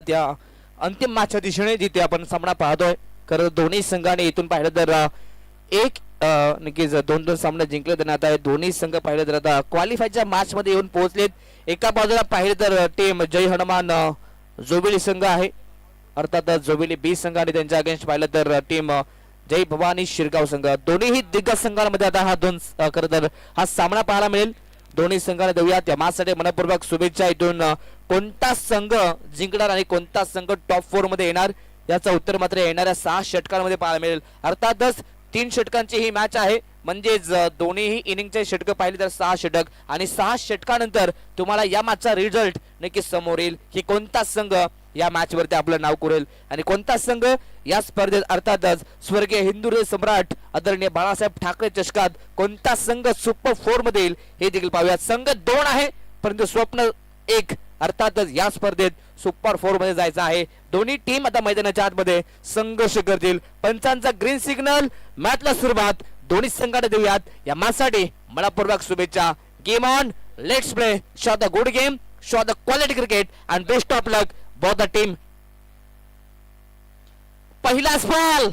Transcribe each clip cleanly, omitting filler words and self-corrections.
त्या अंतिम मॅचच्या दिशेने जिथे आपण सामना पाहतोय. खरं दोन्ही संघाने इथून पाहिलं तर एक नक्कीच 2-2 सामने जिंकले देण्यात आहे. दोन्ही संघ पाहिलं तर आता क्वालिफायच्या मॅच मध्ये येऊन पोहोचलेत. एका बाजूला पाहिलं तर टीम जय हनुमान जोबिली संघ आहे, अर्थात जोबिली बी संघ, आणि त्यांच्या अगेन्स्ट पाहिलं तर टीम जय भवानी शिरगाव संघ. दोन्ही दिग्गज संघांमध्ये आता खरं तर हा सामना पाहायला मिळेल. दोन्ही संघाला देऊया त्या मॅचसाठी मनपूर्वक शुभेच्छा. इथून कोणता संघ जिंकणार आणि कोणता संघ टॉप 4 मध्ये येणार याचं उत्तर मात्र येणाऱ्या 6 षटकांमध्ये पाहायला मिळेल. अर्थातच 3 षटकांची ही मॅच आहे, म्हणजेच दोन्हीही इनिंगचे षटक पाहिले तर 6 षटक, आणि 6 षटकानंतर तुम्हाला या मॅचचा रिझल्ट नक्कीच समोर येईल की कोणता संघ या मॅच वरती आपलं नाव करेल आणि कोणता संघ या स्पर्धेत अर्थातच स्वर्गीय हिंदुरे सम्राट आदरणीय बाळासाहेब ठाकरे चषकात कोणता संघ सुपर 4 मध्ये येईल हे देखील पाहूया. संघ 2 आहे परंतु स्वप्न 1, अर्थातच या स्पर्धेत सुपर 4 मध्ये जायचं आहे. दोन्ही टीम आता मैदानाच्या आतमध्ये संघर्ष करतील. पंचांचा ग्रीन सिग्नल, मॅचला सुरुवात दोन्ही संघाने देऊयात. या मॅचसाठी मनपूर्वक शुभेच्छा. Game on, let's play, show the good game, show the quality cricket and best of luck both the team. पहिलाच बॉल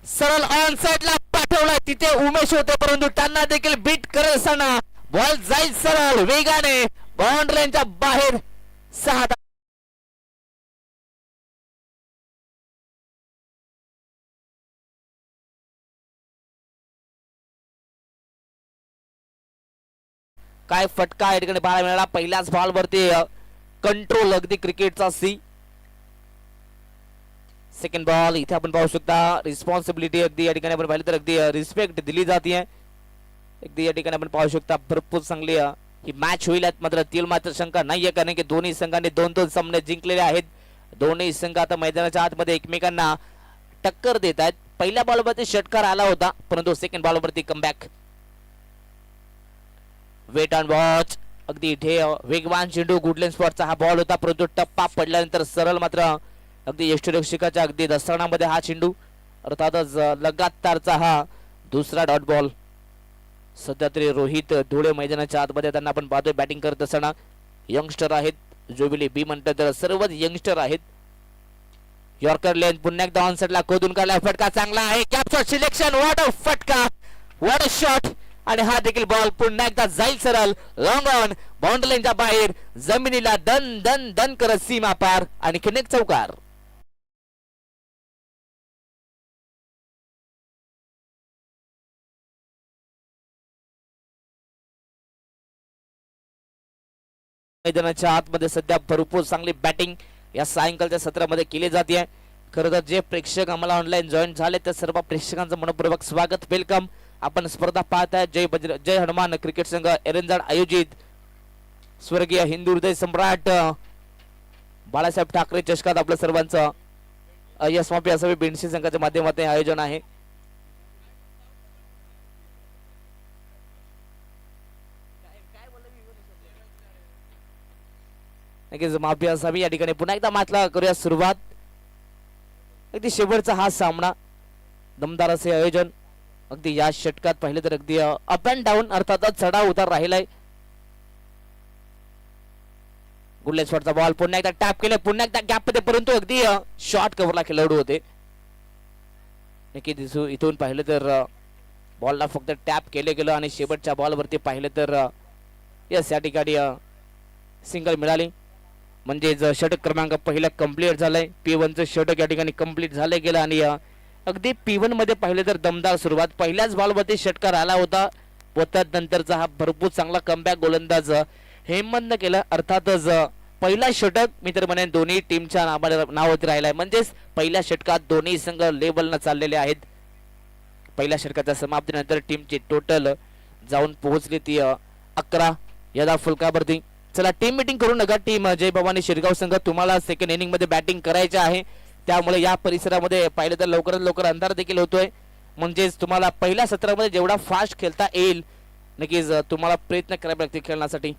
सरळ ऑन साइडला पाठवला, तिथे उमेश होते परंतु त्यांना देखील बीट करत असताना बॉल जाईल सरळ वेगाने बाउंड्री लाईनच्या बाहेर. 6 काय फटका या ठिकाणी पाहायला मिळाला. पहिल्याच बॉल वरती कंट्रोल, अगदी क्रिकेटचा सी. सेकंड बॉल इथे आपण पाहू शकता रिस्पॉन्सिबिलिटी अगदी या ठिकाणी आपण पाहिलं तर अगदी रिस्पेक्ट दिली जाते. अगदी या ठिकाणी आपण पाहू शकता भरपूर चांगली ही मॅच होईल मात्र तील मात्र शंका नाहीये, कारण की दोन्ही संघांनी 2-2 सामने जिंकलेले आहेत. दोन्ही संघ आता मैदानाच्या आतमध्ये एकमेकांना टक्कर देत आहेत. पहिल्या बॉलवरती षटकार आला होता परंतु सेकंड बॉलवरती कमबॅक. वेट अँड वॉच, अगदी इथे वेगवान चेंडू गुडलेन स्पॉटचा हा बॉल होता परंतु टप्पा पडल्यानंतर सरळ मात्र अगदी यष्टीरक्षकाच्या अगदी दसणामध्ये हा चेंडू, अर्थातच लगातारचा हा दुसरा डॉट बॉल. सध्या तरी रोहित धुळे मैदानाच्या आतमध्ये त्यांना आपण पाहतोय बॅटिंग करत असताना. यंगस्टर आहेत, जोबिली बी म्हणतात तर सर्वच यंगस्टर आहेत. यॉर्कर लेन पुन्हा एकदा ऑन साइडला खोदून काढला, फटका चांगला आहे. Cap shot selection, what a फटका, व्हॉट अ शॉट, आणि हा देखील बॉल पुन्हा एकदा जाईल सरळ लॉंग ऑन बाउंड्री लाईनच्या बाहेर, जमिनीला दन दन दन करत सीमा पार आणि किनेक चौकार. मैदानाच्या आतमध्ये सध्या भरपूर चांगली बॅटिंग या सायंकाळच्या सत्रामध्ये केली जाते. खरं तर जे प्रेक्षक आम्हाला ऑनलाईन जॉईन झाले त्या सर्व प्रेक्षकांचं मनपूर्वक स्वागत, वेलकम. आपण स्पर्धा पाहताय जय हनुमान क्रिकेट संघ एरंजाड आयोजित स्वर्गीय हिंदू हृदय सम्राट बाळासाहेब ठाकरे चषकात आपल्या सर्वांचं यशमापी असावे बेंडशी संघाच्या माध्यमातून आयोजन आहे. माफी असावी. या ठिकाणी पुन्हा एकदा मॅचला करूया सुरुवात. अगदी शेवटचा हा सामना, दमदार असे आयोजन. अगदी या षटकात पाहिलं तर अगदी अप अँड डाऊन, अर्थातच चढाव उतार राहिलाय. गुडलेन शॉटचा बॉल पुन्हा एकदा टॅप केलं, पुन्हा एकदा गॅप मध्ये, परंतु अगदी शॉर्ट कव्हरला खेळाडू होते. नक्की दिसू इथून पाहिलं तर बॉलला फक्त टॅप केले गेलं आणि शेवटच्या बॉलवरती पाहिलं तर यस या ठिकाणी सिंगल मिळाली. म्हणजे षटक क्रमांक पहिला कंप्लीट झालाय. P1चं षटक या ठिकाणी कंप्लीट झालं गेलं आणि अगदी P1 मध्ये पाहिलं तर दमदार सुरुवात. पहिल्याच बॉलवरती षटकार आला होता व त्यानंतरचा हा भरपूर चांगला कमबॅक गोलंदाज हेमंतनं केलं. अर्थातच पहिला षटक मी तर म्हणेन दोन्ही टीमच्या नावावरती राहिलाय, म्हणजेच पहिल्या षटकात दोन्ही संघ लेवलनं चाललेले आहेत. पहिल्या षटकाच्या समाप्तीनंतर टीमची टोटल जाऊन पोहोचली ती 11 यदा फुलकावरती. चला टीम मीटिंग करू नका. टीम जय भवानी शिरगाव संघ तुम्हाला सेकंड इनिंग मध्ये बॅटिंग करायचे आहे, त्यामुळे या परिसरामध्ये पाहिलं तर लवकरात लवकर अंधार देखील होतोय. म्हणजेच तुम्हाला पहिल्या सत्रामध्ये जेवढा फास्ट खेळता येईल नक्कीच तुम्हाला प्रयत्न करावे लागतील खेळण्यासाठी.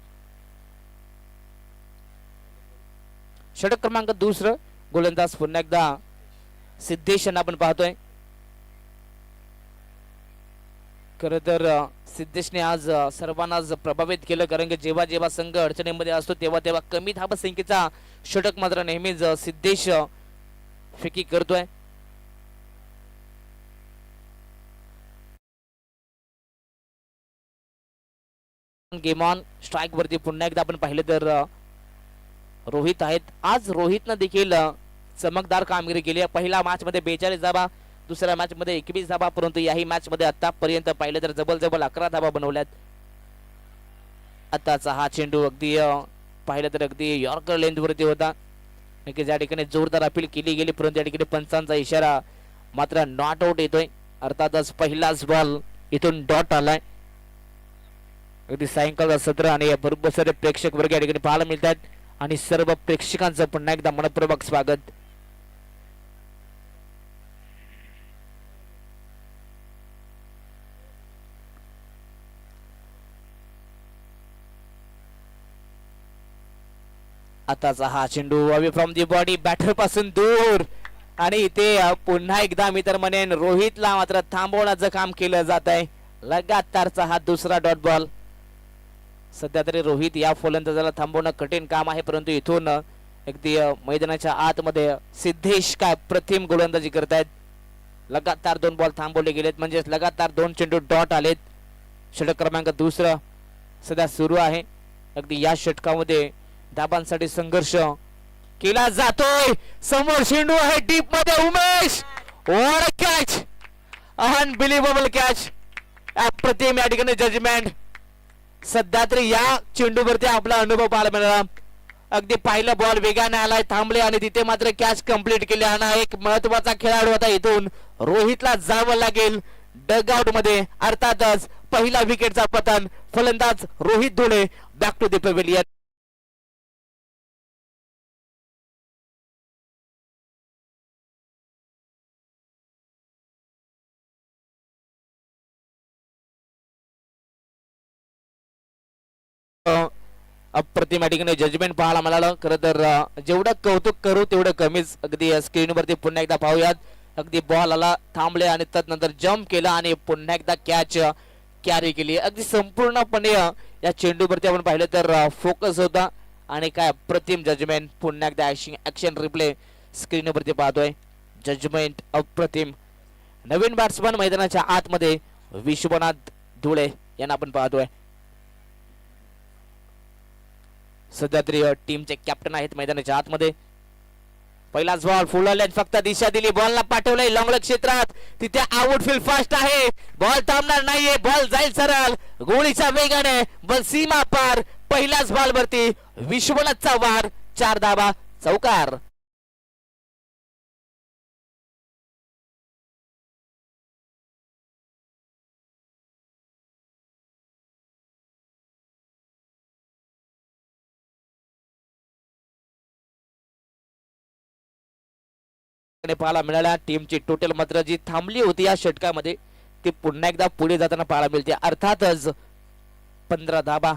षटक क्रमांक 2 गोलंदाज पुन्हा एकदा सिद्धेश यांना आपण पाहतोय. खरं तर सिद्धेशने आज सर्वांनाच प्रभावित केलं, कारण की जेव्हा जेव्हा संघ अडचणीमध्ये असतो तेव्हा तेव्हा कमी धाबसंख्येचा षटक मात्र नेहमीच सिद्धेश फेकी करतोय. गेम ऑन स्ट्राईक वरती पुन्हा एकदा आपण पाहिलं तर रोहित आहेत. आज रोहितनं देखील चमकदार कामगिरी केली आहे. पहिल्या मॅच मध्ये 42 धाबा, दुसऱ्या मॅच मध्ये 21 धाबा, परंतु याही मॅच मध्ये आतापर्यंत पाहिलं तर जबल 11 धाबा बनवल्यात. आताचा हा चेंडू अगदी पाहिलं तर अगदी यॉर्कर लेंथ वरती होता, की ज्या ठिकाणी जोरदार अपील केली गेली, परंतु या ठिकाणी पंचांचा इशारा मात्र नॉट आउट येतोय. अर्थातच पहिलाच बॉल इथून डॉट आलाय. अगदी सायंकाळचा सत्र आणि भरपूर सारे प्रेक्षक वर्ग या ठिकाणी पाहायला मिळतात आणि सर्व प्रेक्षकांचं पुन्हा एकदा मनपूर्वक स्वागत. आताचा हा चेंडू away from the body, batter पासून दूर, आणि इथे पुन्हा एकदा मी तर म्हणेन रोहितला मात्र थांबवण्याचं काम केलं जात आहे. लगातारचा हा दुसरा डॉट बॉल. सध्या तरी रोहित या फलंदाजाला थांबवणं कठीण काम आहे, परंतु इथून अगदी मैदानाच्या आतमध्ये सिद्धेश काय प्रतिम गोलंदाजी करतायत. लगातार 2 बॉल थांबवले गेलेत, म्हणजे लगातार 2 चेंडू डॉट आलेत. षटक क्रमांक दुसरं सध्या सुरू आहे. अगदी या षटकामध्ये धाबांसाठी संघर्ष केला जातोय. समोर चेंडू आहे डीप मध्ये, Umesh, what a catch, unbelievable catch, अप्रतिम या ठिकाणी जजमेंट. सध्या तरी या चेंडूवरती आपला अनुभव पाहायला मिळाला. अगदी पहिला बॉल वेगाने आलाय, थांबले आणि तिथे मात्र कॅच कंप्लीट केली. आणि एक महत्वाचा खेळाडू आता इथून रोहितला जावं लागेल डग आउट मध्ये. अर्थातच पहिला विकेटचा पतन, फलंदाज Rohit Dhule back to the pavilion. अप्रतिम या ठिकाणी जजमेंट पाहायला मिळालं. खरं तर जेवढं कौतुक करू तेवढं कमीच. अगदी स्क्रीनवरती पुन्हा एकदा पाहूयात. अगदी बॉल आला, थांबले आणि त्यानंतर जम्प केला आणि पुन्हा एकदा कॅच कॅरी केली. अगदी संपूर्णपणे या चेंडूवरती आपण पाहिलं तर फोकस होता आणि काय अप्रतिम जजमेंट. पुन्हा एकदा ऍक्शन रिप्ले स्क्रीनवरती पाहतोय. जजमेंट अप्रतिम. नवीन बॅट्समन मैदानाच्या आतमध्ये विश्वनाथ धुळे यांना आपण पाहतोय. सध्या तरी टीमचे कॅप्टन आहेत मैदानाच्या आतमध्ये. पहिलाच बॉल फुल लेंथ, फक्त दिशा दिली, बॉलला पाठवलंय लॉंग क्षेत्रात, तिथे आउटफील्ड फास्ट आहे, बॉल थांबणार नाहीये, बॉल जाईल सरळ गोळीच्या वेगाने, बॉल सीमा पार. पहिल्याच बॉल वरती विश्वनाथचा वार, 4 धाबा, चौकार. पाहायला मिळाल्या. टीमची टोटल मात्र जी थांबली होती या षटकामध्ये ती पुन्हा एकदा पुढे जाताना पाहायला मिळते. अर्थातच 15 धाबा.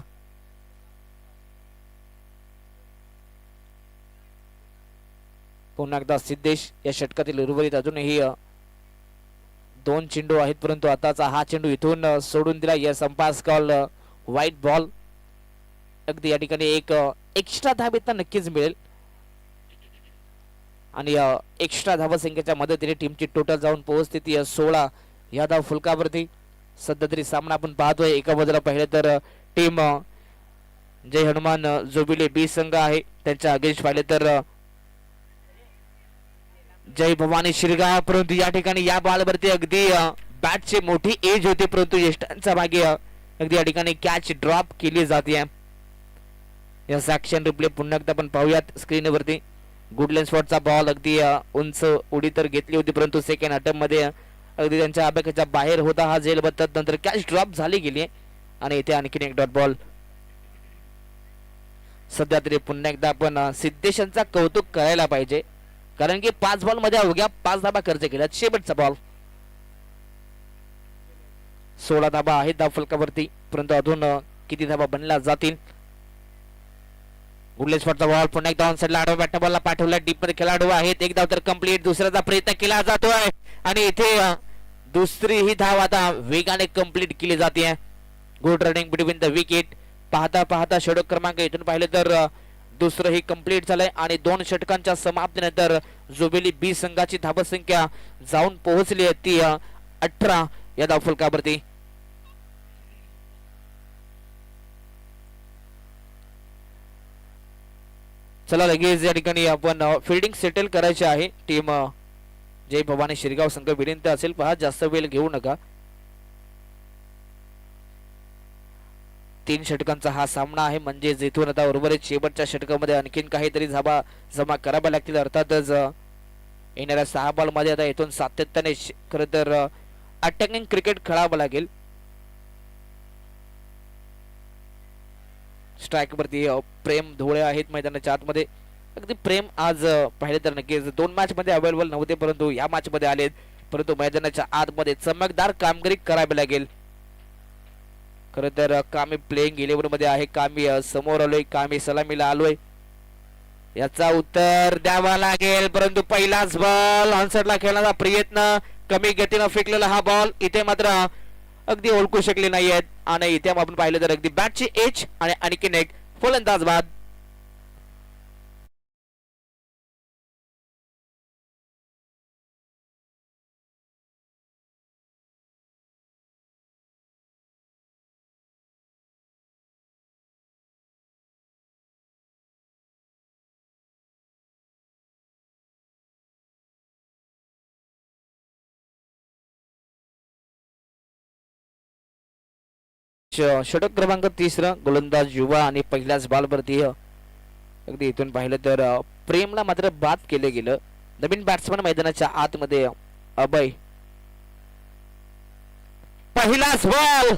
पुन्हा एकदा सिद्धेश या षटकातील उर्वरित अजूनही 2 चेंडू आहेत, परंतु आताचा हा चेंडू इथून सोडून दिला. या संपास कॉल व्हाईट बॉल. अगदी या ठिकाणी एक एक्स्ट्रा धाबेत नक्कीच मिळेल आणि एक्स्ट्रा धावसंख्येच्या मदतीने टीमची टोटल जाऊन पोहोचते ती 16 या धाव फुलकावरती. सध्या तरी सामना आपण पाहतोय. एका बाजूला पाहिलं तर टीम जय हनुमान जोबिले बी संघ आहे, त्यांच्या अगेन्स्ट पाहिले तर जय भवानी शिरगाव. परंतु या ठिकाणी या बॉलवरती अगदी बॅटची मोठी एज होती, परंतु यष्टांच्या मागे अगदी या ठिकाणी कॅच ड्रॉप केली जाते. याचा ऍक्शन रिप्ले पुन्हा एकदा आपण पाहूयात स्क्रीनवरती. गुडलँड स्पॉटचा बॉल अगदी उंच उडी तर घेतली होती, परंतु सेकंड अटेम्प्ट मध्ये अगदी त्यांच्या अभ्यासाच्या बाहेर होता हा झेल बत्तात. नंतर कॅच ड्रॉप झाली गेली आणि इथे आणखीन एक डॉट बॉल. सध्या तरी पुन्हा एकदा आपण सिद्धेशांचा कौतुक करायला पाहिजे, कारण की 5 बॉल मध्ये अवघ्या 5 धाबा खर्च केल्यात. शेवटचा बॉल 16 धाबा आहेत धाव फलकावरती, परंतु अजून किती धाबा बनल्या जातील. गुडलँड स्पॉटचा बॉल पुन्हा एकदा ऑन साइडला आडवा बॅट बॉलला पाठवला. डीप मध्ये खेळाडू आहेत, एक धाव तर कंप्लीट. दुसऱ्याचा प्रयत्न केला जातोय आणि इथे दुसरी ही धाव आता वेगाने कंप्लीट केली जाते. Good running between the wicket. पाहता पाहता षटक क्रमांक इथून पाहिले तर दुसरं ही कंप्लीट झालंय आणि 2 षटकांच्या समाप्तीनंतर जुबिली बी संघाची धावसंख्या जाऊन पोहोचली आहे ती 18 या धावफलकावरती. चला लगेच या ठिकाणी आपण फिल्डिंग सेटल करायची आहे. टीम जय भवानी शिरगाव संघ विनंती असेल पहा जास्त वेळ घेऊ नका. 3 षटकांचा हा सामना आहे म्हणजे जिथून आता उर्वरित शेवटच्या षटकामध्ये आणखीन काहीतरी धावा जमा कराव्या लागतील. अर्थातच येणाऱ्या 6 बॉल मध्ये आता इथून सातत्याने खरं तर अटॅकिंग क्रिकेट खेळावं लागेल. स्ट्राइक वरती प्रेम धोळे आहेत मैदानाच्या आतमध्ये. अगदी प्रेम आज पाहिले तर नक्कीच 2 मॅच मध्ये अवेलेबल नव्हते परंतु या मॅच मध्ये आलेत. परंतु मैदानाच्या आतमध्ये चमकदार कामगिरी करावी लागेल. खरं तर कामी प्लेइंग 11 मध्ये आहे. कामी समोर आलोय. कामी सलामीला आलोय. याचा उत्तर द्यावा लागेल परंतु पहिलाच बॉल ऑनसाइडला खेळण्याचा प्रयत्न. कमी गतीनं फेकलेला हा बॉल इथे मात्र अगदी ओळखू शकले नाहीयेत आणि इथे आपण पाहिलं तर अगदी बॅटची एज आणि आणखीन एक फलंदाज बाद. षटक क्रमांक 3 गोलंदाज युवा आणि पहिल्याच बॉलवरती अगदी इथून पाहिलं तर प्रेमला मात्र बाद केले गेलं. नवीन बॅट्समन मैदानाच्या आतमध्ये अभय. पहिलाच बॉल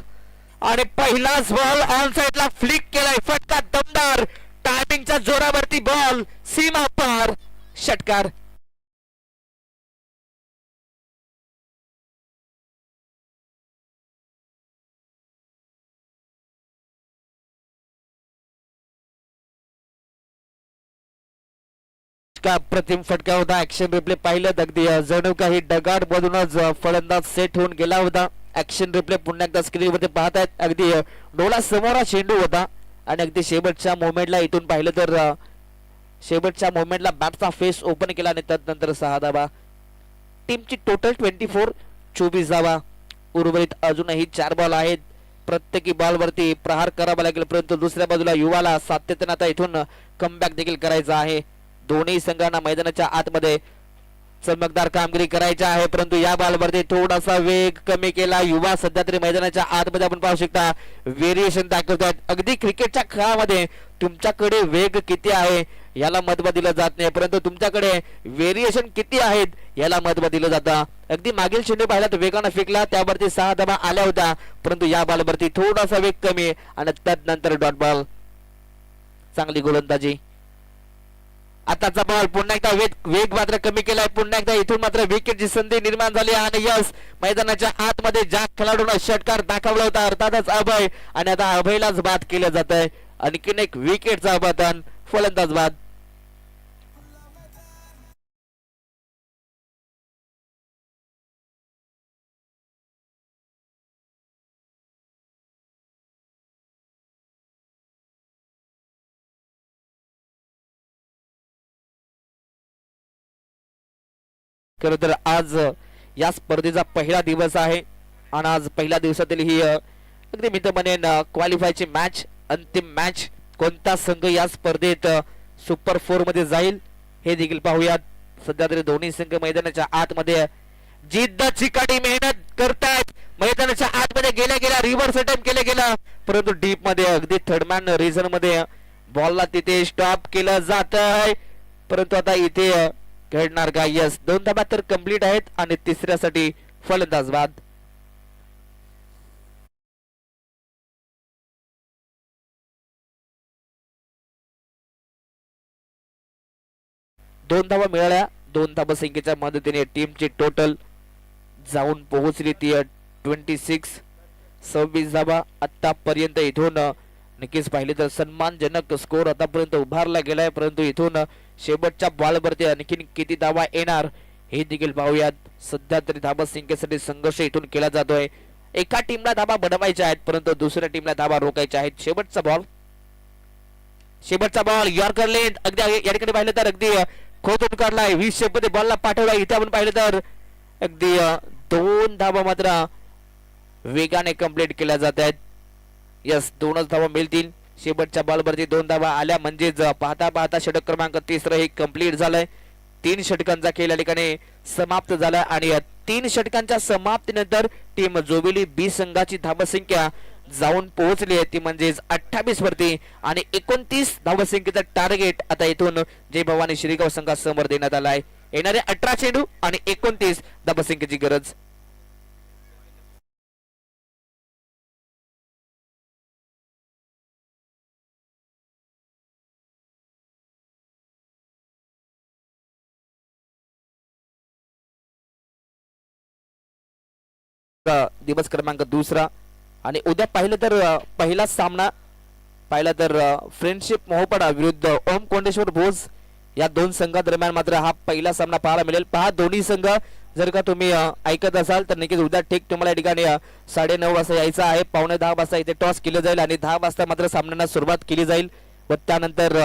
आणि पहिलाच बॉल ऑन साइडला फ्लिक केलाय. फटका दमदार टायमिंगच्या जोरावरती बॉल सीमा पार षटकार. का प्रतिम फटका होता. ऍक्शन रिप्ले पाहिलं अगदी जणू काही डगाड मधूनच फलंदाज सेट होऊन गेला होता. ऍक्शन रिप्ले पुन्हा एकदा स्क्रीनवरती पाहतायत. अगदी डोळा समोर चेंडू होता आणि अगदी शेवटच्या मोमेंटला इथून पाहिलं तर शेवटच्या मोमेंटला बॅटचा फेस ओपन केला आणि त्यानंतर 6 धावा. टीमची टोटल 24 धावा. उर्वरित अजूनही 4 बॉल आहेत. प्रत्येकी बॉलवरती प्रहार करावा लागेल परंतु दुसऱ्या बाजूला युवाला सातत्याने आता इथून कमबॅक देखील करायचा आहे. दोन्ही संघांना मैदानाच्या आतमध्ये चमकदार कामगिरी करायची आहे परंतु या बॉलवरती थोडासा वेग कमी केला. युवा सध्या तरी मैदानाच्या आतमध्ये आपण पाहू शकता व्हेरिएशन दाखवतात. अगदी क्रिकेटच्या खेळामध्ये तुमच्याकडे वेग किती आहे याला महत्त्व दिलं जात नाही परंतु तुमच्याकडे व्हेरिएशन किती आहेत याला महत्त्व दिलं जातं. अगदी मागील चेंडू पाहिला तर वेगानं फेकला त्यावरती 6 धावा आल्या होत्या परंतु या बॉलवरती थोडासा वेग कमी आणि त्यानंतर डॉट बॉल. चांगली गोलंदाजी. आताचा बॉल पुन्हा एकदा वेग मात्र कमी केलाय. पुन्हा एकदा इथून मात्र विकेटची संधी निर्माण झाली आणि यस मैदानाच्या आतमध्ये ज्या खेळाडूंना षटकार दाखवला होता अर्थातच अभय आणि आता अभयलाच बाद केलं जात आहे. आणखीन एक विकेटचा पतन. फलंदाज बाद. खरं तर आज या स्पर्धेचा पहिला दिवस आहे आणि आज पहिल्या दिवसातील ही अगदी मी तर म्हणेन क्वालिफायची मॅच. अंतिम मॅच. कोणता संघ या स्पर्धेत सुपर 4 मध्ये जाईल हे देखील पाहूयात. सध्या तरी दोन्ही संघ मैदानाच्या आतमध्ये जिद्द चिकाटी मेहनत करतायत. मैदानाच्या आतमध्ये गेल्या रिव्हर्स अटेम्प्ट केले गेला परंतु डीप मध्ये अगदी थर्डमॅन रिझन मध्ये बॉलला तिथे स्टॉप केलं जात आहे परंतु आता इथे घडणार का? यस 2 धावा तर कंप्लीट आहेत आणि तिसऱ्यासाठी फलंदाज बाद. दोन धावा मिळाल्या. 2 धावा संख्येच्या मदतीने टीमची टोटल जाऊन पोहोचली ती 26 धावा. आतापर्यंत इथून नक्कीच पाहिले तर सन्मानजनक स्कोर आतापर्यंत उभारला गेलाय परंतु इथून शेवटच्या बॉलवरती आणखीन किती धावा येणार हे देखील पाहूयात. सध्या तरी धाबा संख्येसाठी संघर्ष इथून केला जातोय. एका टीमला धाबा बनवायच्या आहेत परंतु दुसऱ्या टीमला धाबा रोखायच्या आहेत. शेवटचा बॉल यॉर्कर लेंथ अगदी या ठिकाणी पाहिलं तर अगदी खोदून काढलाय. 20 मध्ये बॉलला पाठवला. इथे आपण पाहिलं तर अगदी 2 धाबा मात्र वेगाने कंप्लीट केल्या जात आहेत. यस 2च धाबा मिळतील. शेवटच्या बॉलवरती 2 धाबा आल्या म्हणजेच पाहता पाहता षटक क्रमांक 3 हे कंप्लीट झालंय. 3 षटकांचा खेळ या ठिकाणी समाप्त झाला आणि 3 षटकांच्या समाप्तीनंतर टीम जोबिली बी संघाची धावसंख्या जाऊन पोहोचली आहे ती म्हणजेच 28 वरती आणि 29 धावसंख्येचा टार्गेट आता इथून जय भवानी श्रीगाव संघासमोर देण्यात आला आहे. येणारे 18 चेंडू आणि 29 धावसंख्येची गरज. दिवस क्रमांक 2 आणि उद्या पाहिलं तर पहिला सामना पाहिला तर फ्रेंडशिप मोहपाडा विरुद्ध ओम कोंडेश्वर भोज या 2 संघादरम्यान मात्र हा पहिला सामना पाहायला मिळेल. पहा दोन्ही संघ जर का तुम्ही ऐकत असाल तर नक्कीच उद्या ठीक तुम्हाला या ठिकाणी 9:30 वाजता यायचं आहे. 9:45 वाजता इथे टॉस केलं जाईल आणि 10 वाजता मात्र सामन्यांना सुरुवात केली जाईल व त्यानंतर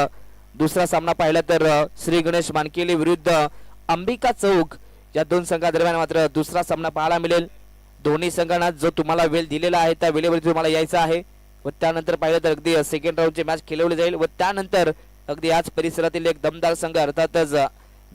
दुसरा सामना पाहिला तर श्री गणेश मानकेली विरुद्ध अंबिका चौक या 2 संघादरम्यान मात्र दुसरा सामना पाहायला मिळेल. दोन्ही संघांना जो तुम्हाला वेळ दिलेला आहे त्या वेळेवर तुम्हाला यायचं आहे व त्यानंतर पाहिलं तर अगदी सेकंड राऊंडची मॅच खेळवली जाईल व त्यानंतर अगदी याच परिसरातील एक दमदार संघ अर्थातच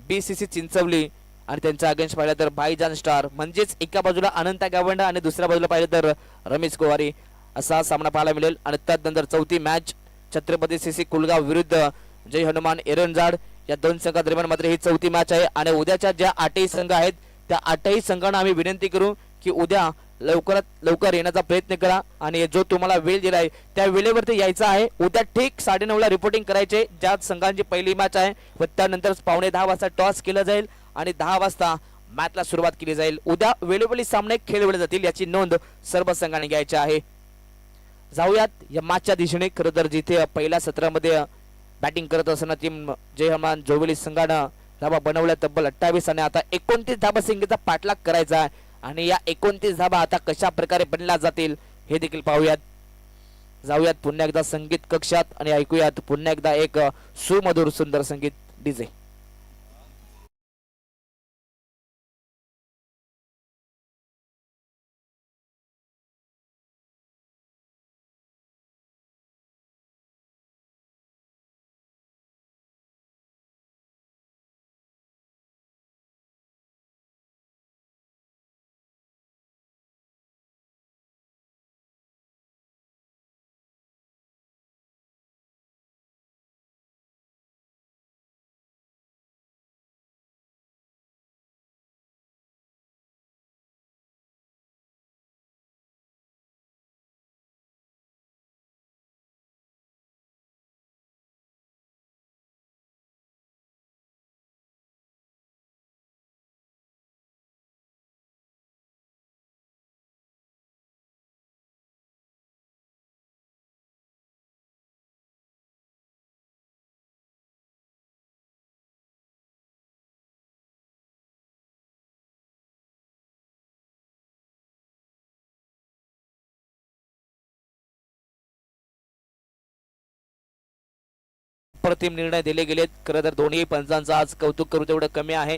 बीसीसी चिंचवली आणि त्यांचा अगेन्स्ट पाहिलं तर भाईजान स्टार म्हणजेच एका बाजूला अनंता गावंडा आणि दुसऱ्या बाजूला पाहिलं तर रमेश कोवारी असा सामना पाहायला मिळेल. आणि त्यानंतर चौथी मॅच छत्रपती सीसी कुलगाव विरुद्ध जय हनुमान एरंजाड या 2 संघादरम्यान मात्र ही चौथी मॅच आहे. आणि उद्याच्या ज्या 8ही संघ आहेत त्या 8ही संघांना आम्ही विनंती करू की उद्या लवकरात लवकर येण्याचा प्रयत्न करा आणि जो तुम्हाला वेळ दिलाय त्या वेळेवरती यायचं आहे. उद्या ठीक 9:30 ला रिपोर्टिंग करायचे ज्या संघांची पहिली मॅच आहे व त्यानंतर 9:15 वाजता टॉस केला जाईल आणि 10 वाजता मॅचला सुरुवात केली जाईल. उद्या वेळोवेळी सामने खेळवले जातील याची नोंद सर्व संघांनी घ्यायची आहे. जाऊयात या मॅचच्या दिशेने. खरं तर जिथे पहिल्या सत्रामध्ये बॅटिंग करत असताना टीम जय हनुमान जोवेली संघानं धाबा बनवल्या तब्बल 28 आणि आता 29 धाबा संख्येचा पाठलाग करायचा आहे आणि या 29 धाबा आता कशा प्रकारे बनल्या जातील हे देखील पाहूयात. जाऊयात पुन्हा एकदा संगीत कक्षात आणि ऐकूयात पुन्हा एकदा एक सुमधुर सुंदर संगीत डीजे. अप्रतिम निर्णय दिले गेलेत. खरं तर दोन्ही पंचांचा आज कौतुक करू तेवढं कमी आहे.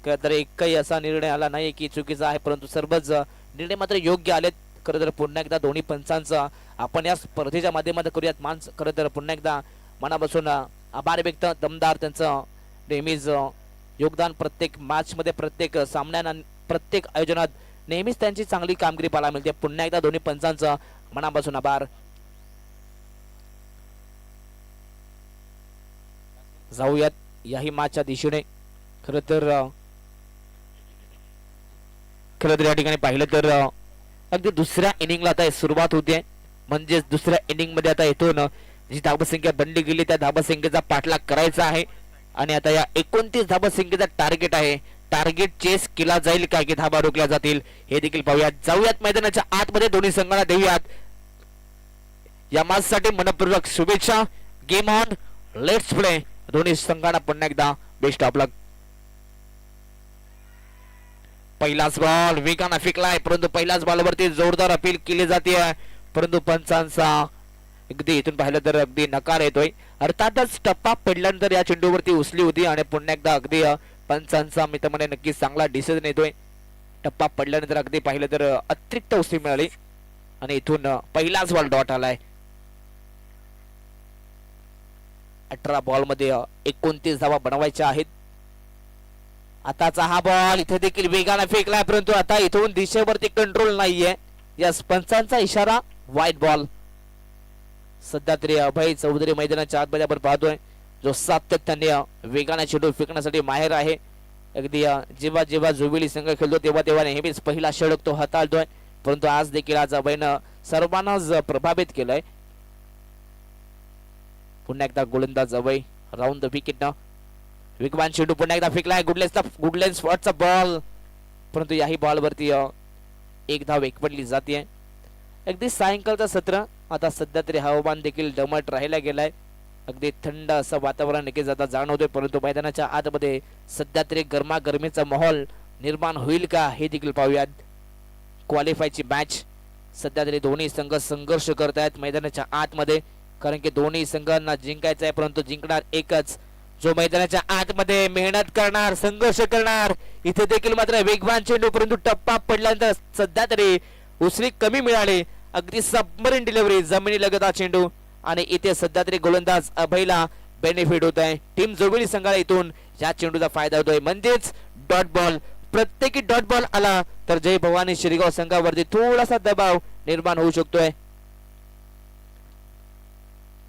खरं तर एकही असा निर्णय आला नाही की चुकीचा आहे परंतु सर्वच निर्णय मात्र योग्य आलेत. खरं तर पुन्हा एकदा दोन्ही पंचांचा आपण या स्पर्धेच्या माध्यमातून करूयात मान. खरं तर पुन्हा एकदा मनापासून आभार व्यक्त. दमदार त्यांचं नेहमीच योगदान प्रत्येक मॅच मध्ये प्रत्येक सामन्यात प्रत्येक आयोजनात नेहमीच त्यांची चांगली कामगिरी पाहायला मिळते. पुन्हा एकदा दोन्ही पंचांचा मनापासून आभार. जाऊयात याही मॅचच्या दिशेने. खरं तर या ठिकाणी पाहिलं तर अगदी दुसऱ्या इनिंगला आता सुरुवात होते म्हणजेच दुसऱ्या इनिंग मध्ये आता इथून जी धावसंख्या बनली गेली त्या धावसंख्येचा पाठलाग करायचा आहे आणि आता या 29 धावसंख्येचा टार्गेट आहे. टार्गेट चेस केला जाईल काय की धाबा रोखल्या जातील हे देखील पाहूयात. जाऊयात मैदानाच्या आतमध्ये. दोन्ही संघांना देऊयात या मॅचसाठी मनपूर्वक शुभेच्छा. Game on, let's play. दोन्ही संघांना पुन्हा एकदा बेस्ट ऑफ लक. पहिलाच बॉल वेगाने फेकलाय, परंतु पहिल्याच बॉलवरती जोरदार अपील केली जाते, परंतु पंचांचा अगदी इथून पाहिलं तर अगदी नकार येतोय. अर्थातच टप्पा पडल्यानंतर या चेंडूवरती उसली होती आणि पुन्हा एकदा अगदी पंचांचा मी तर म्हणे नक्की चांगला डिसिजन येतोय. टप्पा पडल्यानंतर अगदी पाहिलं तर अतिरिक्त उसली मिळाली आणि इथून पहिलाच बॉल डॉट आलाय. 18 बॉल मध्ये 29 धावा बनवायच्या आहेत. आताचा हा बॉल इथे देखील वेगाने फेकलाय, परंतु आता इथून दिशेवरती कंट्रोल नाहीये. या पंचांचा इशारा वाईट बॉल. सध्या तरी अभय चौधरी मैदानाच्या आतमध्ये आपण पाहतोय जो सातत्याने वेगाने चेंडू फेकण्यासाठी माहेर आहे. अगदी जेव्हा जेव्हा जुबिली संघ खेळतो तेव्हा तेव्हा नेहमीच पहिला षटक तो हाताळतोय, परंतु आज देखील आज अभयनं सर्वांनाच प्रभावित केलंय. पुन्हा एकदा गोलंदाज अभय राऊंड द विकेट न वेगवान चेंडू पुन्हा एकदा फेकलाय. गुडलेन स्पॉटचा बॉल, परंतु याही बॉलवरती एक धाव एकवटली जाते. अगदी सायंकाळचं सत्र आता सध्या तरी हवामान देखील दमट राहायला गेलाय. अगदी थंड असं वातावरण नक्कीच आता जाणवतोय, परंतु मैदानाच्या आतमध्ये सध्या तरी गरमागरमीचा माहोल निर्माण होईल का हे देखील पाहूयात. क्वालिफायची मॅच सध्या तरी दोन्ही संघ संघर्ष करत आहेत मैदानाच्या आतमध्ये, कारण की दोन्ही संघांना जिंकायचं आहे, परंतु जिंकणार एकच जो मैदानाच्या आतमध्ये मेहनत करणार, संघर्ष करणार. इथे देखील मात्र वेगवान चेंडू, परंतु टप्पा पडल्यानंतर सध्या तरी उसरी कमी मिळाली. अगदी सबमरीन डिलिव्हरी जमिनी लगत चेंडू आणि इथे सध्या तरी गोलंदाज अभयला बेनिफिट होत आहे. टीम जोबिली संघाला इथून या चेंडूचा फायदा होतोय, म्हणजेच डॉट बॉल. प्रत्येकी डॉट बॉल आला तर जय भवानी शिरगाव संघावरती थोडासा दबाव निर्माण होऊ शकतोय.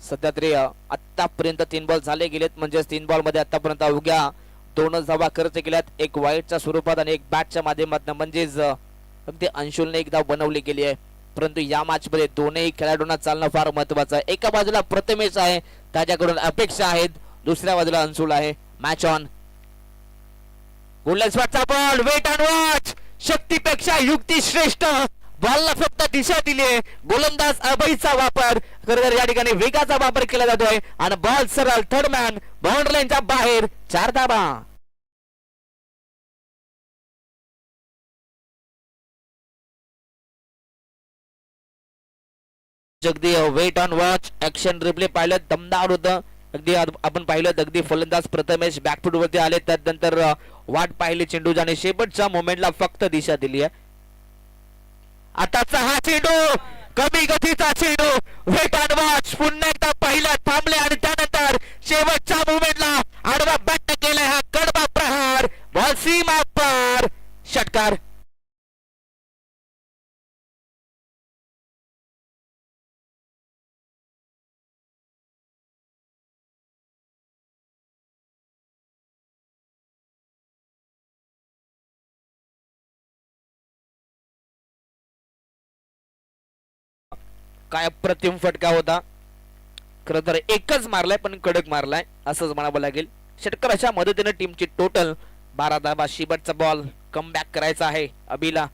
सध्या तरी आतापर्यंत 3 बॉल झाले गेलेत, म्हणजेच 3 बॉल मध्ये आतापर्यंत अवघ्या 2 धावा खर्च केल्यात, एक वाईटच्या स्वरूपात आणि एक बॅटच्या माध्यमातून, म्हणजेच अगदी अंशुलने एक धाव बनवली गेली आहे. परंतु या मॅच मध्ये दोन्ही खेळाडूंना चालणं फार महत्वाचं आहे. एका बाजूला प्रथमेश आहे, त्याच्याकडून अपेक्षा आहेत, दुसऱ्या बाजूला अंशुल आहे. Match on. गोल्डन स्पॉटचा बॉल, वेट अँड वॉच. शक्तीपेक्षा युक्ती श्रेष्ठ. बॉलला फक्त दिशा दिली. गोलंदाज अभयचा वापर खरं या ठिकाणी वेगाचा वापर केला जातोय आणि बॉल सरळ थर्ड मॅन बाउंड्री लाईनच्या बाहेर. 4 धावा. अगदी wait on watch action replay पाहिलं, दमदार होतं. अगदी आपण पाहिलं अगदी फलंदाज प्रथमेश बॅकफूट वरती आले, त्यानंतर वाट पाहिली चेंडू आणि शेवटच्या मोमेंटला फक्त दिशा दिली आहे. आताचा हा चेंडू कमी गतीचा चेंडू, वेट ऑन वॉच. पुन्हा एकदा पहिला थांबले आणि त्यानंतर शेवटच्या मोमेंटला आडवा बॅट केलाय. हा कडबा प्रहार, बॉल सीमा पार, षटकार. काय अप्रतिम फटका होता. खरं तर एकच मारलाय पण कडक मारलाय असंच म्हणावं लागेल. षटकाराच्या मदतीने टीमची टोटल 12 धावा. शेवटचा बॉल कमबॅक करायचा आहे अभिला,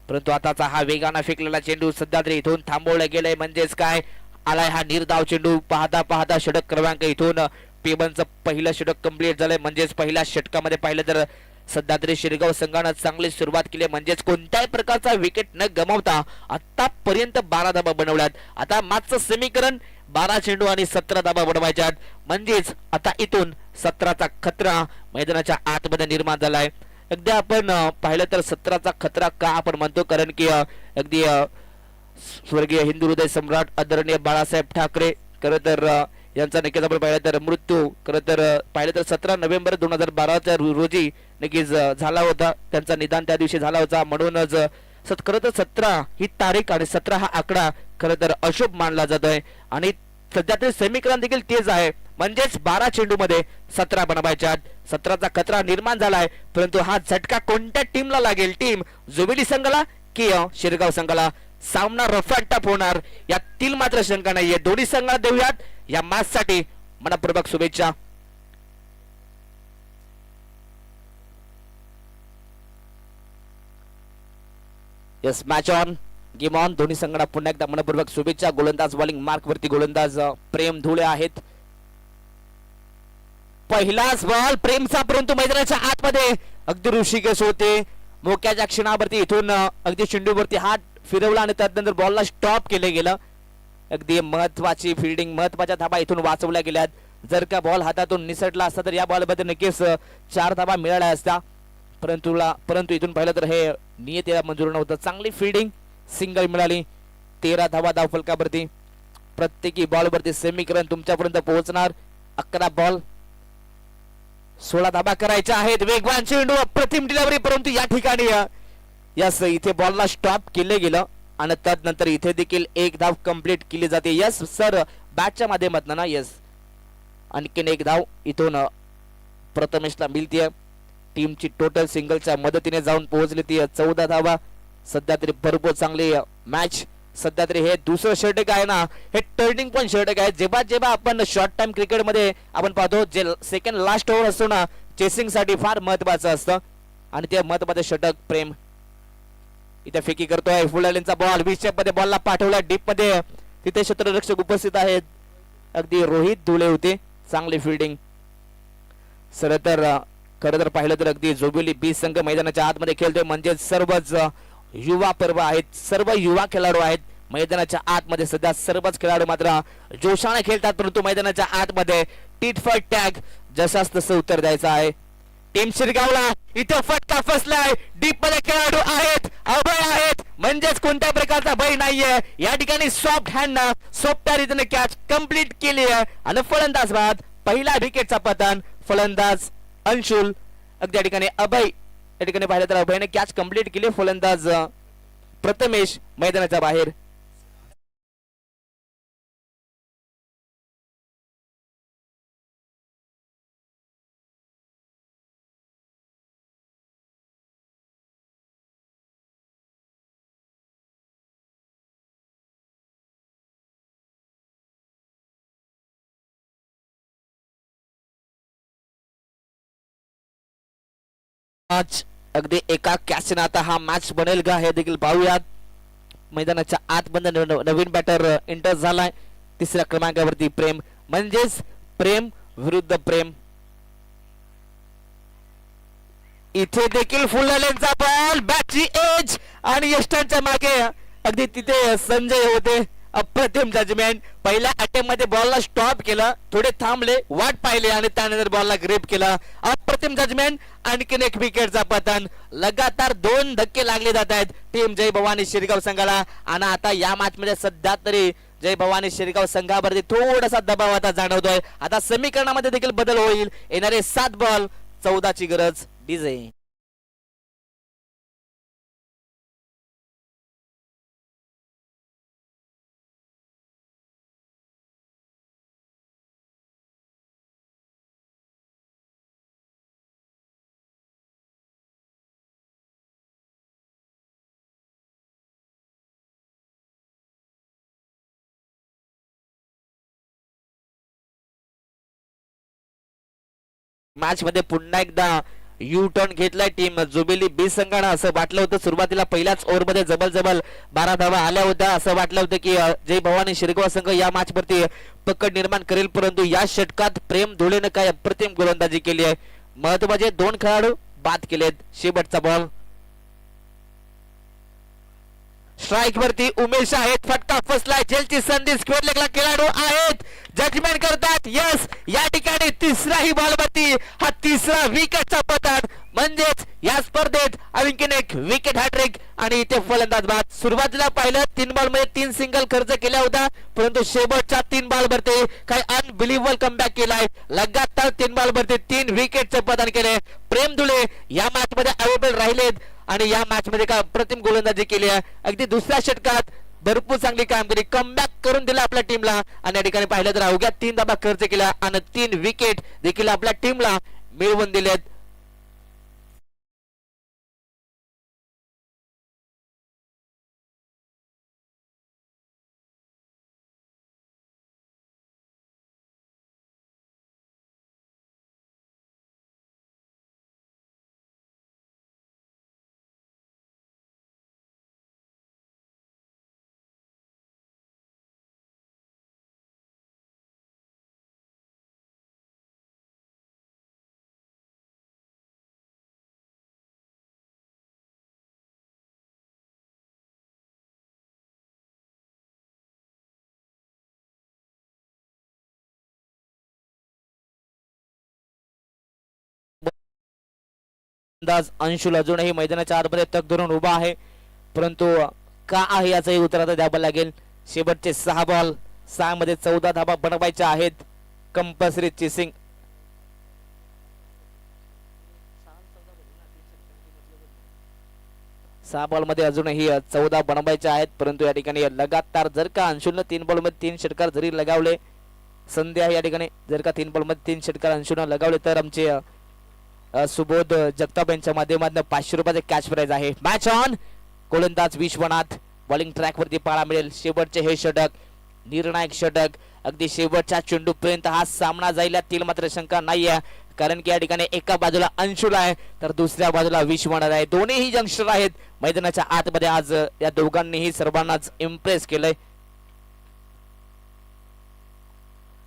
परंतु आताचा हा वेगाने फेकलेला चेंडू सध्या तरी इथून थांबवला गेलाय. म्हणजेच काय आलाय हा निर्धाव चेंडू. पाहता पाहता षटक क्रमांक इथून पेबनचं पहिलं षटक कंप्लीट झालंय. म्हणजेच पहिल्या षटकामध्ये पाहिलं तर सध्या तरी शिरगाव संघानं चांगली सुरुवात केली, म्हणजेच कोणत्याही प्रकारचा विकेट न गमावता आतापर्यंत 12 धाबा बनवल्यात. आता मागचं समीकरण 12 चेंडू आणि 17 धाबा बनवायच्यात, म्हणजेच आता इथून 17चा खतरा मैदानाच्या आतमध्ये निर्माण झालाय. अगदी आपण पाहिलं तर 17चा खतरा का आपण म्हणतो, कारण की अगदी स्वर्गीय हिंदू हृदय सम्राट आदरणीय बाळासाहेब ठाकरे खरं तर यांचा नक्कीच आपण पाहिलं तर मृत्यू खरं तर पाहिलं तर 17 नोव्हेंबर 2012 रोजी नक्कीच झाला होता. त्यांचा निदान त्या दिवशी झाला होता, म्हणूनच खरं तर 17 ही तारीख आणि 17 हा आकडा खरं तर अशुभ मानला जातोय. आणि सध्या ते समीकरण देखील तेच आहे, म्हणजेच 12 चेंडू मध्ये 17 बनवायच्या. 17चा खतरा निर्माण झालाय, परंतु हा झटका कोणत्या टीमला लागेल, टीम जुबिली संघाला की शिरगाव संघाला. सामना रफ अँड टफ होणार यातील मात्र शंका नाहीये. दोन्ही संघाला देऊयात या मॅच साठी मनपूर्वक शुभेच्छा. Yes, match on, game on. दोन्ही संघाला पुन्हा एकदा मनपूर्वक शुभेच्छा. गोलंदाज बॉलिंग मार्क वरती गोलंदाज प्रेम धुळे आहेत. पहिलाच बॉल प्रेमचा, परंतु मैदानाच्या आतमध्ये अगदी ऋषिकेश होते मोक्याच्या क्षणावरती इथून अगदी चेंडूवरती हात फिरवला आणि त्यानंतर बॉलला स्टॉप केले गेलं. अगदी महत्वाची फिल्डिंग महत्वाच्या धाबा इथून वाचवल्या गेल्यात. जर का बॉल हातातून निसटला असता तर या बॉलमध्ये नक्कीच 4 धाबा मिळाल्या असत्या. परंतु इथून पाहिलं तर हे नियतीला मंजूर नव्हतं. चांगली फिल्डिंग सिंगल मिळाली. 13 धाबा धावफलकावरती. प्रत्येकी बॉलवरती समीकरण तुमच्यापर्यंत पोहोचणार. 11 बॉल 16 धाबा करायच्या आहेत. वेगवान चेंडू अप्रतिम डिलिव्हरी परंतु या ठिकाणी यस इथे बॉलला स्टॉप केले गेलं आणि त्यानंतर इथे देखील एक धाव कंप्लीट केली जाते. यस सर बॅटच्या माध्यमातून ना यस आणखीन एक धाव इथून प्रथमेशला मिळतीये. टीमची टोटल सिंगलच्या मदतीने जाऊन पोहोचली ती 14 धावा. सध्या तरी भरपूर चांगली मॅच. सध्या तरी हे दुसरं षटक आहे ना हे टर्निंग पॉइंट षटक आहे. जेव्हा आपण शॉर्ट टाइम क्रिकेट मध्ये आपण पाहतो जे सेकंड लास्ट ओव्हर असतो ना चेसिंग साठी फार महत्वाचं असतं आणि ते महत्वाचं षटक प्रेम इथे फेकी करतोय. फुलालेंचा बॉल 20 मध्ये बॉलला पाठवला डीप मध्ये. तिथे क्षेत्ररक्षक उपस्थित आहेत. अगदी रोहित धुळे होते. चांगली फिल्डिंग. सर तर खरं तर पाहिलं तर अगदी जोबिली बी संघ मैदानाच्या आतमध्ये खेळतोय म्हणजे सर्वच युवा पर्व आहेत. सर्व युवा खेळाडू आहेत मैदानाच्या आतमध्ये. सध्या सर्वच खेळाडू मात्र जोशाने खेळतात परंतु मैदानाच्या आतमध्ये टीट फॉर टॅग जसाच तसं उत्तर द्यायचं आहे. टीम शिरगावला इथे फटका फसलाय. डीप मध्ये खेळाडू आहेत अभय आहेत म्हणजेच कोणत्या प्रकारचा भय नाहीये. या ठिकाणी सॉफ्ट हँड ना सोप्या रीतीने कॅच कंप्लीट केली आहे आणि फलंदाज बाद पहिला विकेटचा पतन. फलंदाज अंशुल अगदी या ठिकाणी अभय या ठिकाणी पाहिलं तर अभयने कॅच कंप्लीट केली. फलंदाज प्रथमेश मैदानाच्या बाहेर. मॅच अगदी एका कॅचने आता हा मॅच बनेल का हे देखील पाहूयात. मैदानाच्या आतमध्ये नवीन बॅटर एंटर झालाय. तिसऱ्या क्रमांकावरती प्रेम म्हणजेच प्रेम विरुद्ध प्रेम. इथे देखील फुललेंचा बॉल बॅटची एज आणि यष्टांच्या मागे अगदी तिथे संजय होते. अप्रतिम जजमेंट. पहिल्या अटेम्प्ट मध्ये बॉलला स्टॉप केला थोडे थांबले वाट पाहिले आणि त्यानंतर बॉलला ग्रिप केला. अप्रतिम जजमेंट. आणखीन एक विकेटचा पतन. लगातार 2 धक्के लागले जात आहेत टीम जय भवानी शिरगाव संघाला आणि आता या मॅच मध्ये सध्या तरी जय भवानी शिरगाव संघावरती थोडासा दबाव आता जाणवतोय. आता समीकरणामध्ये देखील बदल होईल. येणारे 7 बॉल 14 ची गरज. डीजे मॅच मध्ये पुन्हा एकदा यू टर्न घेतलाय टीम जुबिली बी संघानं. असं वाटलं होतं सुरुवातीला पहिल्याच ओव्हर मध्ये जबल 12 धावा आल्या होत्या. असं वाटलं होतं की जय भवानी शिरगाव संघ या मॅच वरती पकड निर्माण करेल परंतु या षटकात प्रेम धुळेनं काय अप्रतिम गोलंदाजी केली आहे. महत्वाचे 2 खेळाडू बाद केलेत. शेवटचा बॉल स्ट्राइक वरती उमेश आहेत. फटका फसलाय. जेलची संधी स्क्वेअर लेगला खेळाडू आहेत. जजमेंट करतात. यस या ठिकाणी तिसराही बॉल वरती हा तिसरा विकेटचा पतन म्हणजेच या स्पर्धेत आणखीन एक विकेट हॅट्रिक आणि इथे फलंदाज बाद. सुरुवातीला पाहिलं 3 बॉल मध्ये 3 सिंगल खर्च केला होता परंतु शेवटच्या 3 बॉल वरती काय अनबिलिव्हेबल कमबॅक केलाय. लगातार 3 बॉल वरती 3 विकेटचे पतन केले. प्रेम धुळे या मॅच मध्ये अवेलेबल राहिलेत आणि या मॅच मध्ये काय अप्रतिम गोलंदाजी केली आहे. अगदी दुसऱ्या षटकात भरपूर चांगली कामगिरी कमबॅक करून दिला आपल्या टीमला आणि या ठिकाणी पाहिलं तर अवघ्या 3 धाबा खर्च केला आणि 3 विकेट देखील आपल्या टीमला मिळवून दिलेत. अंदाज अंशुल अजूनही मैदानाच्या आतमध्ये तग धरून उभा आहे, परंतु का आहे याचंही उत्तर आता द्यावं लागेल. शेवटचे 6 बॉल, 6 मध्ये 14 धाबा बनवायच्या आहेत. Compulsory chasing. 6 बॉल मध्ये अजूनही 14 बनवायच्या आहेत, परंतु या ठिकाणी लगातार जर का अंशुलनं 3 बॉल मध्ये 3 षटकार जरी लगावले, संधी आहे या ठिकाणी. जर का 3 बॉल मध्ये 3 षटकार अंशुलनं लगावले तर आमचे सुबोध जगताप यांच्या माध्यमातून 500 रुपयाचे कॅश प्राइज आहे. Match on. गोलंदाज विश्वनाथ बॉलिंग ट्रॅक वरती पाहायला मिळेल. शेवटचे हे षटक, निर्णायक षटक, अगदी शेवटच्या चेंडूपर्यंत हा सामना जाईल यातील मात्र शंका नाहीये, कारण की या ठिकाणी एका बाजूला अंशुल आहे तर दुसऱ्या बाजूला विश्वनाथ आहे. दोन्हीही यंगस्टर आहेत मैदानाच्या आतमध्ये. आज या दोघांनीही सर्वांनाच इम्प्रेस केलंय.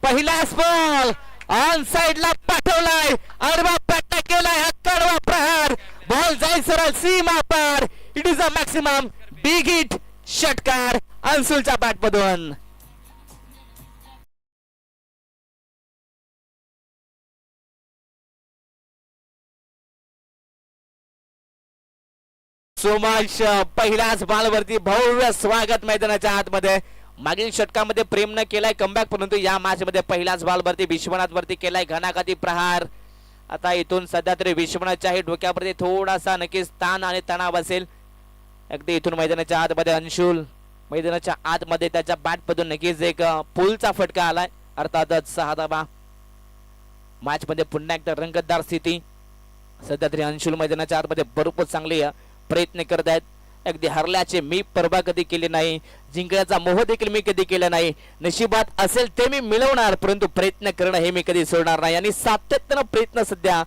पहिलाच बॉल ऑन साइड ला पाठवलाय, आडवा पट्टा केलाय, हा कडवा प्रहार, बॉल जाईल सरळ सीमा पार. It is a maximum big hit षटकार अंशुलच्या बॅटमधून. सोमाश पहिल्याच बॉलवरती भव्य स्वागत मैदानाच्या आतमध्ये. मागील षटकामध्ये प्रेमनं केलाय कमबॅक, परंतु या मॅच मध्ये पहिल्याच बॉलवरती विश्वनाथ वरती केलाय घणाघाती प्रहार. आता इथून सध्या तरी विश्वनाथच्याही डोक्यावरती थोडासा नक्कीच ताण आणि तणाव असेल. अगदी इथून मैदानाच्या आतमध्ये अंशुल मैदानाच्या आतमध्ये त्याच्या बॅटमधून नक्कीच एक पुलचा फटका आलाय, अर्थातच 6 धाबा. मॅच मध्ये पुन्हा एकदा रंगतदार स्थिती. सध्या तरी अंशुल मैदानाच्या आतमध्ये भरपूर चांगली प्रयत्न करत आहेत. अगदी हरल्याचे मी परवा कधी केले नाही, जिंकण्याचा मोह देखील मी कधी केला नाही. नशिबात असेल ते मी मिळवणार, परंतु प्रयत्न करणं हे मी कधी सोडणार नाही आणि सातत्यानं प्रयत्न सध्या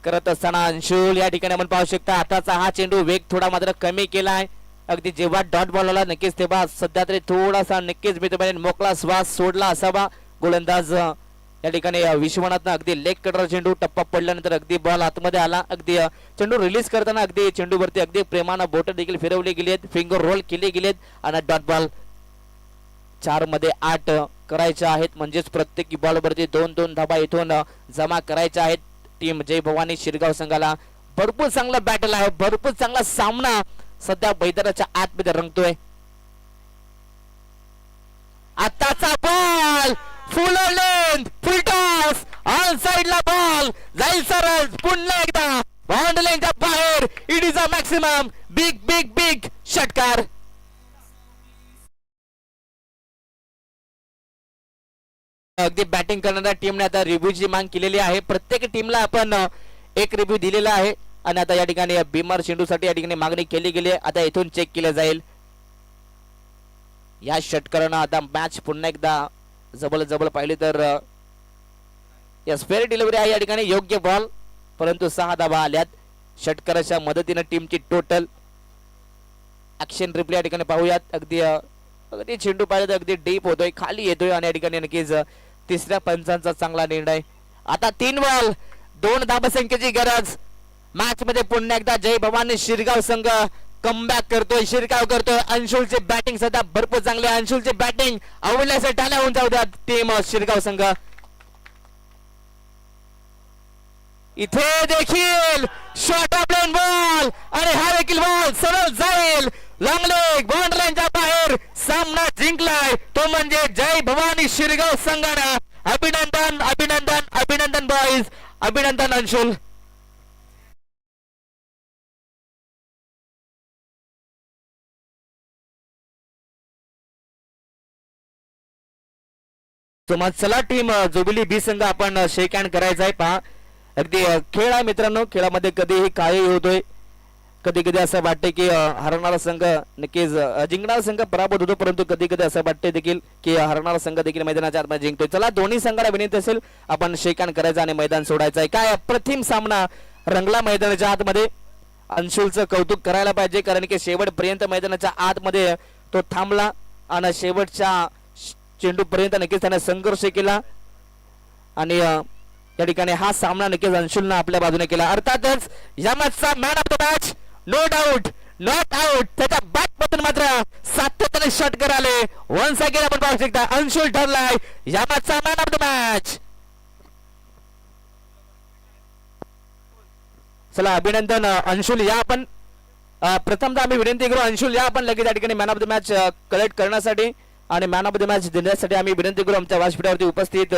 करत असताना अंशुल या ठिकाणी आपण पाहू शकता. आताचा हा चेंडू वेग थोडा मात्र कमी केलाय. अगदी जेव्हा डॉट बॉल आला नक्कीच तेव्हा सध्या तरी थोडासा नक्कीच मी तुम्हाला मोकळा श्वास सोडला असावा. गोलंदाज या ठिकाणी विश्वनाथनं अगदी लेग कटर चेंडू टप्पा पडल्यानंतर अगदी बॉल आतमध्ये आला. अगदी चेंडू रिलीज करताना अगदी चेंडूवरती अगदी प्रेमानं बोट देखील फिरवली गेली आहेत, फिंगर रोल केले गेलेत आणि डॉट बॉल. 4 मध्ये 8 करायच्या आहेत, म्हणजेच प्रत्येक बॉलवरती 2-2 धाबा इथून जमा करायच्या आहेत. टीम जय भवानी शिरगाव संघाला भरपूर चांगला बॅटल आहे, भरपूर चांगला सामना सध्या मैदानाच्या आतमध्ये रंगतोय. आताचा ball full length, full toss, on side ला बॉल जाईल सरळ पुन्हा एकदा बाउंड्री लाईनच्या बाहेर. It is a maximum big big big षटकार. अगदी बॅटिंग करणाऱ्या टीमने आता रिव्ह्यूची मागणी केलेली आहे. प्रत्येक टीमला आपण एक रिव्ह्यू दिलेला आहे आणि आता या ठिकाणी बिमार चेंडूसाठी या ठिकाणी मागणी केली गेली आहे. आता इथून चेक केलं जाईल. या षटकारानं आता मॅच पुन्हा एकदा जबल पाहिली तर यस फेअर डिलिव्हरी आहे या ठिकाणी, योग्य बॉल, परंतु 6 धाबा आल्यात. षटकाराच्या मदतीने टीमची टोटल ऍक्शन रिप्ले या ठिकाणी पाहूयात. अगदी चेंडू पाहिलं तर अगदी डीप होतोय, खाली येतोय आणि या ठिकाणी नक्कीच तिसऱ्या पंचांचा चांगला निर्णय. आता 3 बॉल 2 धाबसंख्येची गरज. मॅच मध्ये पुन्हा एकदा जय भवानी शिरगाव संघ कमबॅक करतोय, शिरगाव करतोय. अंशुलची बॅटिंग सध्या भरपूर चांगली आहे. अंशुलची बॅटिंग आवडल्यास टाळ्या होऊन जाऊ द्या टीम शिरगाव संघ. इथे देखील शॉर्ट ऑफ लाईन बॉल आणि हा देखील बॉल सरळ जाईल लॉंग लेग बाउंड्री लाईनच्या बाहेर. सामना जिंकलाय तो म्हणजे जय भवानी शिरगाव संघानं. अभिनंदन अभिनंदन अभिनंदन बॉईज, अभिनंदन अंशुल. चला टीम जुबिली बी संघ आपण शेक हँड करायचा आहे. पहा अगदी खेळ आहे मित्रांनो, खेळामध्ये कधीही काय होतोय, कधी कधी असं वाटते की हरणारा संघ नक्कीच जिंकणारा संघ पराभूत होतो, परंतु कधी कधी असं वाटते देखील की हरणारा संघ देखील मैदानाच्या आतमध्ये जिंकतोय. चला दोन्ही संघाला विनंती असेल आपण शेक हँड करायचा आणि मैदान सोडायचं आहे. काय अप्रतिम सामना रंगला मैदानाच्या आतमध्ये. अंशुलचं कौतुक करायला पाहिजे, कारण की शेवटपर्यंत मैदानाच्या आतमध्ये तो थांबला आणि शेवटच्या चेंडू पर्यंत नक्कीच त्याने संघर्ष केला आणि या ठिकाणी हा सामना नक्कीच अंशुलनं आपल्या बाजूने केला. अर्थातच या मॅचचा man of the match no doubt not out, त्याच्या बॅट मधून मात्र सातत्याने षटकार आले. वन्स अगेन आपण पाहू शकता अंशुल ठरलाय या मॅचचा मॅन ऑफ द मॅच. चला अभिनंदन अंशुल या आपण प्रथमतः आम्ही विनंती करू अंशुल या आपण लगेच या ठिकाणी man of the match collect करण्यासाठी आणि मॅन ऑफ द मॅच देण्यासाठी आम्ही विनंती करू आमच्या व्यासपीठावरती उपस्थित